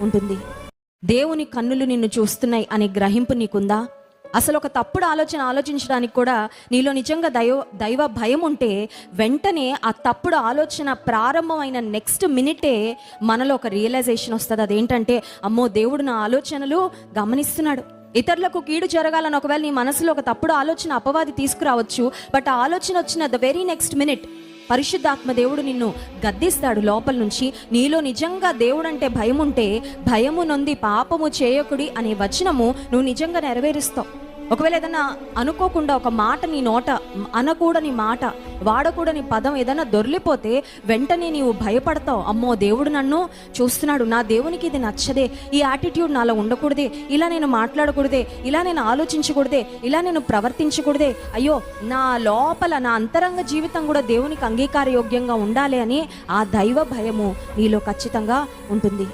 ఉంటుంది. దేవుని కన్నులు నిన్ను చూస్తున్నాయి అనే గ్రహింపు నీకుందా? అసలు ఒక తప్పుడు ఆలోచించడానికి కూడా నీలో నిజంగా దైవ భయం ఉంటే వెంటనే ఆ తప్పుడు ఆలోచన ప్రారంభమైన నెక్స్ట్ మినిటే మనలో ఒక రియలైజేషన్ వస్తుంది. అదేంటంటే, అమ్మో, దేవుడు నా ఆలోచనలు గమనిస్తున్నాడు. ఇతరులకు కీడు జరగాలని ఒకవేళ నీ మనసులో ఒక తప్పుడు ఆలోచన అపవాది తీసుకురావచ్చు. బట్ ఆ ఆలోచన వచ్చిన ద వెరీ నెక్స్ట్ మినిట్ పరిశుద్ధాత్మ దేవుడు నిన్ను గద్దిస్తాడు లోపల నుంచి. నీలో నిజంగా దేవుడు అంటే భయం ఉంటే, భయము నొంది పాపము చేయకుడి అనే వచనము నువ్వు నిజంగా నెరవేరుస్తావు. ఒకవేళ ఏదైనా అనుకోకుండా ఒక మాట నీ నోట, అనకూడని మాట, వాడకూడని పదం ఏదైనా దొర్లిపోతే వెంటనే నీవు భయపడతావు. అమ్మో, దేవుడు నన్ను చూస్తున్నాడు, నా దేవునికి ఇది నచ్చదే, ఈ యాటిట్యూడ్ నాలో ఉండకూడదే, ఇలా నేను మాట్లాడకూడదే, ఇలా నేను ఆలోచించకూడదే, ఇలా నేను ప్రవర్తించకూడదే, అయ్యో నా లోపల నా అంతరంగ జీవితం కూడా దేవునికి అంగీకారయోగ్యంగా ఉండాలి అని ఆ దైవ భయము నీలో ఖచ్చితంగా ఉంటుంది.